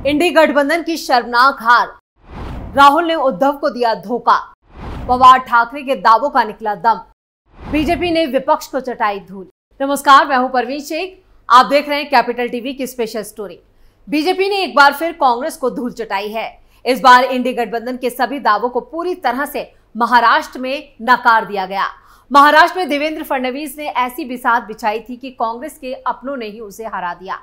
इंडी गठबंधन की शर्मनाक हार, राहुल ने उद्धव को दिया धोखा, पवार ठाकरे के दावों का निकला दम, बीजेपी ने विपक्ष को चटाई धूल। नमस्कार, मैं हूं परवीन शेख, आप देख रहे हैं कैपिटल टीवी की स्पेशल स्टोरी। बीजेपी ने एक बार फिर कांग्रेस को धूल चटाई है। इस बार इंडी गठबंधन के सभी दावों को पूरी तरह से महाराष्ट्र में नकार दिया गया। महाराष्ट्र में देवेंद्र फडणवीस ने ऐसी बिसात बिछाई थी कि कांग्रेस के अपनों ने ही उसे हरा दिया।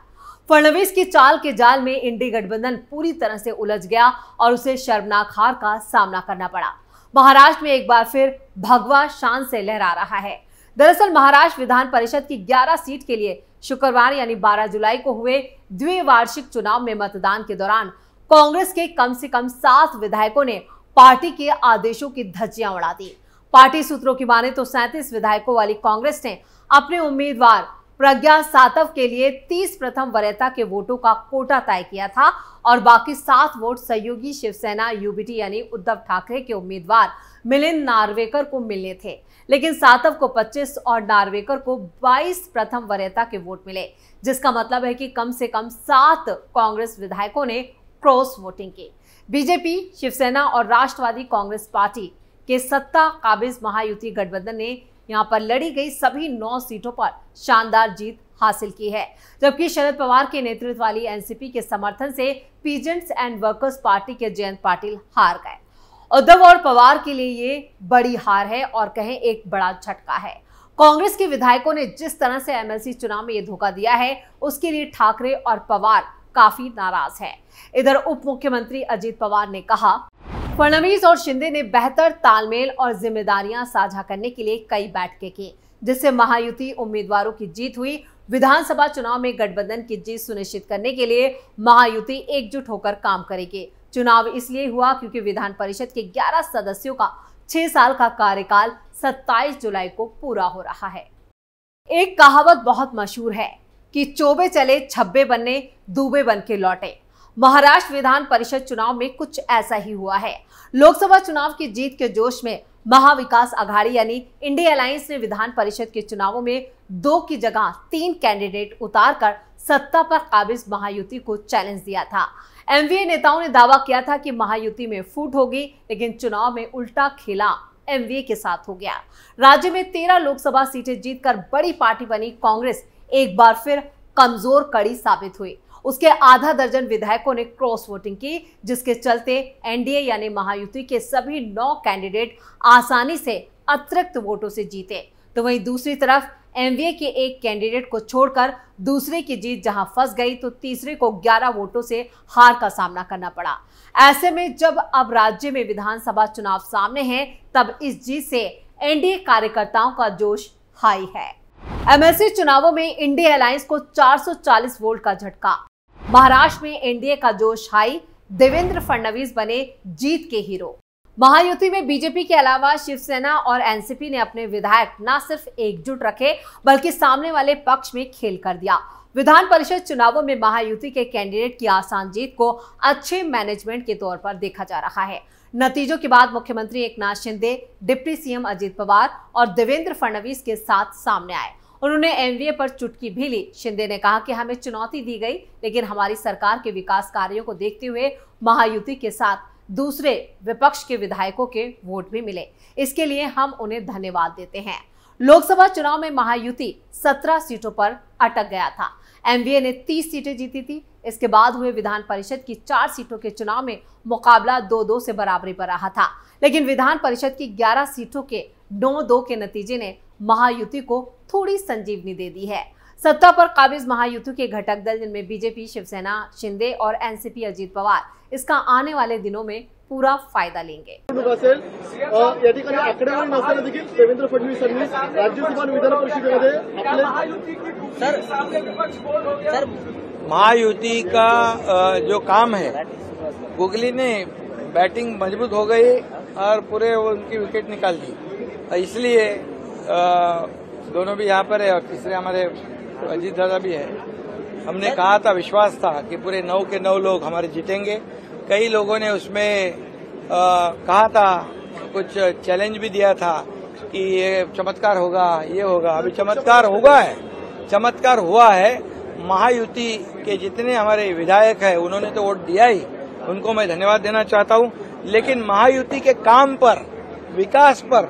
फडणवीस की चाल के जाल में इंडी गठबंधन पूरी तरह से उलझ गया और उसे शर्मनाक हार का सामना करना पड़ा। महाराष्ट्र में एक बार फिर भगवा शान से लहरा रहा है। दरअसल महाराष्ट्र विधान परिषद की 11 सीट के लिए शुक्रवार यानी 12 जुलाई को हुए द्विवार्षिक चुनाव में मतदान के दौरान कांग्रेस के कम से कम 7 विधायकों ने पार्टी के आदेशों की धज्जियां उड़ा दी। पार्टी सूत्रों की माने तो 37 विधायकों वाली कांग्रेस ने अपने उम्मीदवार प्रज्ञा सातव के लिए 30 प्रथम वरीयता के वोटों का कोटा तय किया था और बाकी 7 वोट सहयोगी शिवसेना यूबीटी यानी उद्धव ठाकरे के उम्मीदवार मिलिंद नार्वेकर को मिलने थे, लेकिन सातव को 25 और नार्वेकर को 22 प्रथम वरीयता के वोट मिले, जिसका मतलब है कि कम से कम 7 कांग्रेस विधायकों ने क्रॉस वोटिंग की। बीजेपी, शिवसेना और राष्ट्रवादी कांग्रेस पार्टी के सत्ता काबिज महायुति गठबंधन ने यहां पर लड़ी गई सभी 9 सीटों पर शानदार जीत हासिल की है, जबकि शरद पवार के नेतृत्व वाली एनसीपी के समर्थन से पीजेंट्स एंड वर्कर्स पार्टी के जयंत पाटिल हार गए। उद्धव और पवार के लिए ये बड़ी हार है और कहें एक बड़ा झटका है। कांग्रेस के विधायकों ने जिस तरह से एमएलसी चुनाव में ये धोखा दिया है, उसके लिए ठाकरे और पवार काफी नाराज है। इधर उप मुख्यमंत्री अजित पवार ने कहा, फडणवीस और शिंदे ने बेहतर तालमेल और जिम्मेदारियां साझा करने के लिए कई बैठकें की, जिससे महायुति उम्मीदवारों की जीत हुई। विधानसभा चुनाव में गठबंधन की जीत सुनिश्चित करने के लिए महायुति एकजुट होकर काम करेगी। चुनाव इसलिए हुआ क्योंकि विधान परिषद के 11 सदस्यों का 6 साल का कार्यकाल 27 जुलाई को पूरा हो रहा है। एक कहावत बहुत मशहूर है कि चोबे चले छब्बे बनने, दूबे बन के लौटे। महाराष्ट्र विधान परिषद चुनाव में कुछ ऐसा ही हुआ है। लोकसभा चुनाव की जीत के जोश में महाविकास आघाड़ी यानी इंडिया अलायंस ने विधान परिषद के चुनावों में 2 की जगह 3 कैंडिडेट उतारकर सत्ता पर काबिज महायुति को चैलेंज दिया था। एमवीए नेताओं ने दावा किया था कि महायुति में फूट होगी, लेकिन चुनाव में उल्टा खेला एमवीए के साथ हो गया। राज्य में 13 लोकसभा सीटें जीतकर बड़ी पार्टी बनी कांग्रेस एक बार फिर कमजोर कड़ी साबित हुई। उसके आधा दर्जन विधायकों ने क्रॉस वोटिंग की, जिसके चलते एनडीए यानी महायुति के सभी 9 कैंडिडेट आसानी से अतिरिक्त वोटों से जीते। तो वहीं दूसरी तरफ एमवीए के एक कैंडिडेट को छोड़कर दूसरे की जीत जहां फंस गई, तो तीसरे को 11 वोटों से हार का सामना करना पड़ा। ऐसे में जब अब राज्य में विधानसभा चुनाव सामने है, तब इस जीत से एनडीए कार्यकर्ताओं का जोश हाई है। एमएलसी चुनावों में इंडिया अलायंस को 440 वोल्ट का झटका। महाराष्ट्र में एनडीए का जोश हाई, देवेंद्र फडणवीस बने जीत के हीरो। महायुति में बीजेपी के अलावा शिवसेना और एनसीपी ने अपने विधायक न सिर्फ एकजुट रखे, बल्कि सामने वाले पक्ष में खेल कर दिया। विधान परिषद चुनावों में महायुति के कैंडिडेट की आसान जीत को अच्छे मैनेजमेंट के तौर पर देखा जा रहा है। नतीजों के बाद मुख्यमंत्री एकनाथ शिंदे, डिप्टी सीएम अजित पवार और देवेंद्र फडणवीस के साथ सामने आए। उन्होंने एमवीए पर चुटकी भी ली। शिंदे ने कहा कि हमें चुनौती दी गई, लेकिन हमारी सरकार के विकास कार्यों को देखते हुए महायुति के साथ दूसरे विपक्ष के विधायकों के वोट भी मिले। इसके लिए हम उन्हें धन्यवाद देते हैं। लोकसभा चुनाव में महायुति 17 सीटों पर अटक गया था। एमवीए ने 30 सीटें जीती थी। इसके बाद हुए विधान परिषद की 4 सीटों के चुनाव में मुकाबला 2-2 से बराबरी पर रहा था, लेकिन विधान परिषद की 11 सीटों के 9-2 के नतीजे ने महायुति को थोड़ी संजीवनी दे दी है। सत्ता पर काबिज महायुति के घटक दल जिनमें बीजेपी, शिवसेना, शिंदे और एनसीपी अजित पवार इसका आने वाले दिनों में पूरा फायदा लेंगे। या ठिकाणी आकडेवारी नसताना देखील देवेंद्र फडणवीसांनी राज्यसभा आणि विधान परिषदेमध्ये सर महायुति का जो काम है, गुगली ने बैटिंग मजबूत हो गई और पूरे उनकी विकेट निकाल दी, इसलिए दोनों भी यहाँ पर है और तीसरे हमारे अजीत दादा भी है। हमने कहा था, विश्वास था कि पूरे 9 के 9 लोग हमारे जीतेंगे। कई लोगों ने उसमें कहा था, कुछ चैलेंज भी दिया था कि ये चमत्कार होगा, ये होगा। अभी चमत्कार हुआ है, चमत्कार हुआ है। महायुति के जितने हमारे विधायक हैं उन्होंने तो वोट दिया ही, उनको मैं धन्यवाद देना चाहता हूं। लेकिन महायुति के काम पर, विकास पर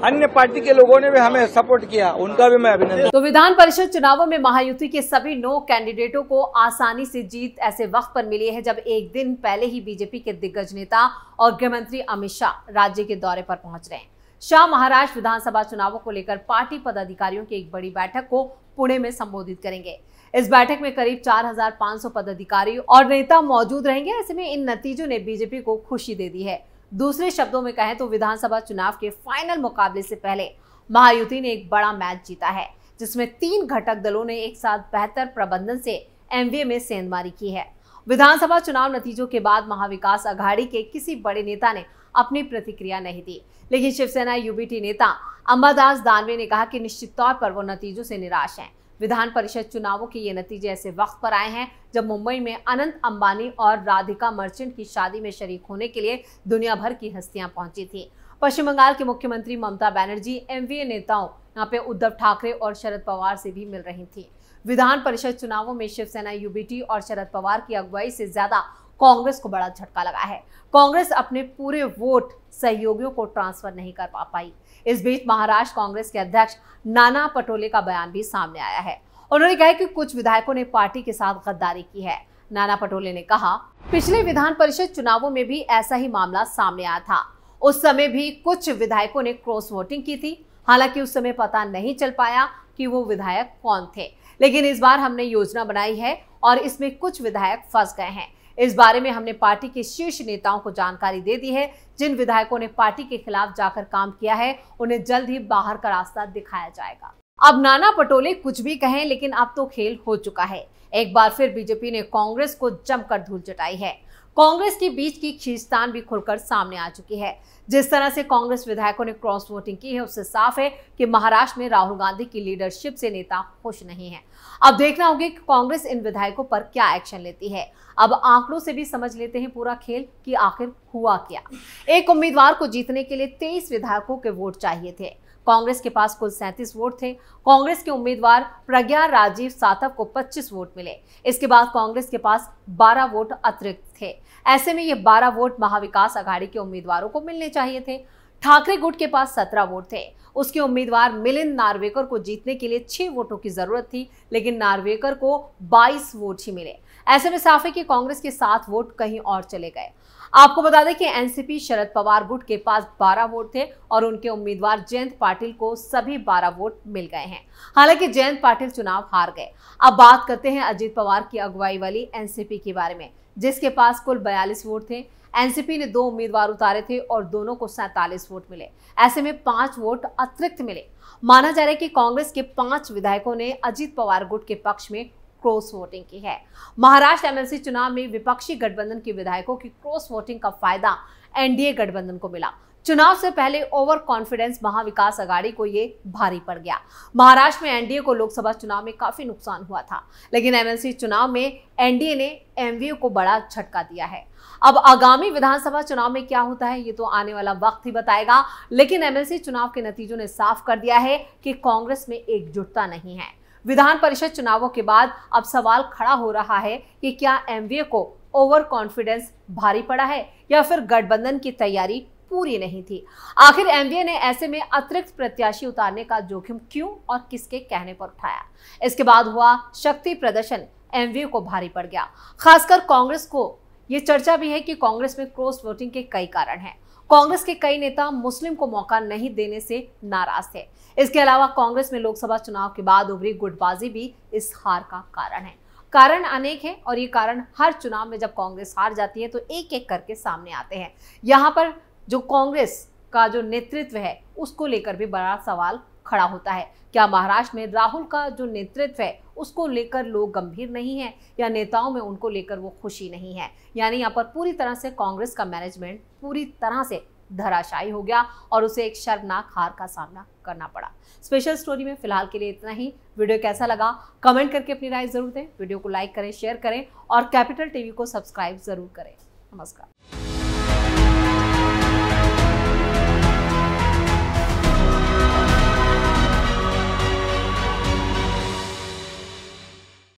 अन्य पार्टी के लोगों ने भी हमें सपोर्ट किया, उनका भी मैं अभिनंदन। तो विधान परिषद चुनावों में महायुति के सभी 9 कैंडिडेटों को आसानी से जीत ऐसे वक्त पर मिली है जब एक दिन पहले ही बीजेपी के दिग्गज नेता और गृह मंत्री अमित शाह राज्य के दौरे पर पहुंच रहे हैं। शाह महाराष्ट्र विधानसभा चुनावों को लेकर पार्टी पदाधिकारियों की एक बड़ी बैठक को पुणे में संबोधित करेंगे। इस बैठक में करीब 4500 पदाधिकारी और नेता मौजूद रहेंगे। ऐसे में इन नतीजों ने बीजेपी को खुशी दे दी है। दूसरे शब्दों में कहें तो विधानसभा चुनाव के फाइनल मुकाबले से पहले महायुति ने एक बड़ा मैच जीता है, जिसमें 3 घटक दलों ने एक साथ बेहतर प्रबंधन से एमवीए में सेंधमारी की है। विधानसभा चुनाव नतीजों के बाद महाविकास अघाड़ी के किसी बड़े नेता ने अपनी प्रतिक्रिया नहीं दी, लेकिन शिवसेना यूबीटी नेता अंबादास दानवे ने कहा कि निश्चित तौर पर वो नतीजों से निराश हैं। विधान परिषद चुनावों के ये नतीजे ऐसे वक्त पर आए हैं जब मुंबई में अनंत अंबानी और राधिका मर्चेंट की शादी में शरीक होने के लिए दुनिया भर की हस्तियां पहुंची थी। पश्चिम बंगाल के मुख्यमंत्री ममता बनर्जी एमवीए नेताओं यहाँ पे उद्धव ठाकरे और शरद पवार से भी मिल रही थी। विधान परिषद चुनावों में शिवसेना यूबीटी और शरद पवार की अगुवाई से ज्यादा कांग्रेस को बड़ा झटका लगा है। कांग्रेस अपने पूरे वोट सहयोगियों को ट्रांसफर नहीं कर पाई। इस बीच महाराष्ट्र कांग्रेस के अध्यक्ष नाना पटोले का बयान भी सामने आया है। उन्होंने कहा कि कुछ विधायकों ने पार्टी के साथ गद्दारी की है। नाना पटोले ने कहा, पिछले विधान परिषद चुनावों में भी ऐसा ही मामला सामने आया था। उस समय भी कुछ विधायकों ने क्रॉस वोटिंग की थी। हालांकि उस समय पता नहीं चल पाया कि वो विधायक कौन थे, लेकिन इस बार हमने योजना बनाई है और इसमें कुछ विधायक फंस गए हैं। इस बारे में हमने पार्टी के शीर्ष नेताओं को जानकारी दे दी है। जिन विधायकों ने पार्टी के खिलाफ जाकर काम किया है उन्हें जल्द ही बाहर का रास्ता दिखाया जाएगा। अब नाना पटोले कुछ भी कहें, लेकिन अब तो खेल हो चुका है। एक बार फिर बीजेपी ने कांग्रेस को जमकर धूल चटाई है। कांग्रेस के बीच की खींचतान भी खुलकर सामने आ चुकी है। जिस तरह से कांग्रेस विधायकों ने क्रॉस वोटिंग की है उससे साफ है कि महाराष्ट्र में राहुल गांधी की लीडरशिप से नेता खुश नहीं है। अब देखना होगा कि कांग्रेस इन विधायकों पर क्या एक्शन लेती है। अब आंकड़ों से भी समझ लेते हैं पूरा खेल कि आखिर हुआ क्या। एक उम्मीदवार को जीतने के लिए 23 विधायकों के वोट चाहिए थे। कांग्रेस के पास कुल 37 वोट थे। कांग्रेस के उम्मीदवार प्रज्ञा राजीव सातव को 25 वोट मिले। इसके बाद कांग्रेस के पास 12 वोट अतिरिक्त थे। ऐसे में ये 12 वोट महाविकास अघाड़ी के उम्मीदवारों को मिलने चाहिए थे। ठाकरे गुट के पास 17 वोट थे। उसके उम्मीदवार मिलिंद नार्वेकर को जीतने के लिए 6 वोटों की जरूरत थी, लेकिन नार्वेकर को 22 वोट ही मिले। ऐसे में साफ है कि कांग्रेस के 7 वोट कहीं और चले गए। आपको बता दें कि एनसीपी शरद पवार गुट के पास 12 वोट थे और उनके उम्मीदवार जयंत पाटिल को सभी 12 वोट मिल गए हैं। हालांकि जयंत पाटिल चुनाव हार गए। अब बात करते हैं अजित पवार की अगुवाई वाली एनसीपी के बारे में, जिसके पास कुल 42 वोट थे। एनसीपी ने 2 उम्मीदवार उतारे थे और दोनों को 47 वोट मिले। ऐसे में 5 वोट अतिरिक्त मिले। माना जा रहा है कि कांग्रेस के 5 विधायकों ने अजित पवार गुट के पक्ष में क्रॉस वोटिंग की है। महाराष्ट्र एमएलसी चुनाव में विपक्षी गठबंधन के विधायकों की क्रॉस वोटिंग का फायदा एनडीए गठबंधन को मिला। चुनाव से पहले ओवर कॉन्फिडेंस महाविकास अघाड़ी को ये भारी पड़ गया। महाराष्ट्र में एनडीए को लोकसभा चुनाव में काफी नुकसान हुआ था, लेकिन एमएलसी चुनाव में एनडीए ने एमवीए को बड़ा झटका दिया है। अब आगामी विधानसभा चुनाव में क्या होता है ये तो आने वाला वक्त ही बताएगा, लेकिन एमएलसी चुनाव के नतीजों ने साफ कर दिया है कि कांग्रेस में एकजुटता नहीं है। विधान परिषद चुनावों के बाद अब सवाल खड़ा हो रहा है कि क्या एमवीए को ओवर कॉन्फिडेंस भारी पड़ा है या फिर गठबंधन की तैयारी पूरी नहीं थी। आखिर एमवीए ने ऐसे में अतिरिक्त प्रत्याशी उतारने का जोखिम क्यों और किसके कहने पर उठाया? इसके बाद हुआ शक्ति प्रदर्शन एमवीए को भारी पड़ गया। खासकर कांग्रेस को ये चर्चा भी है कि कांग्रेस में क्रॉस वोटिंग के कई कारण हैं। कांग्रेस के कई नेता मुस्लिम को मौका नहीं देने से नाराज थे। इसके अलावा कांग्रेस में लोकसभा चुनाव के बाद उभरी गुटबाजी भी इस हार का कारण है। कारण अनेक हैं और ये कारण हर चुनाव में जब कांग्रेस हार जाती है तो एक एक करके सामने आते हैं। यहाँ पर जो कांग्रेस का जो नेतृत्व है उसको लेकर भी बड़ा सवाल खड़ा होता है। क्या महाराष्ट्र में राहुल का जो नेतृत्व है उसको लेकर लोग गंभीर नहीं है या नेताओं में उनको लेकर वो खुशी नहीं है? यानी यहाँ पर पूरी तरह से कांग्रेस का मैनेजमेंट पूरी तरह से धराशायी हो गया और उसे एक शर्मनाक हार का सामना करना पड़ा। स्पेशल स्टोरी में फिलहाल के लिए इतना ही। वीडियो कैसा लगा कमेंट करके अपनी राय जरूर दें। वीडियो को लाइक करें, शेयर करें और कैपिटल टीवी को सब्सक्राइब जरूर करें। नमस्कार।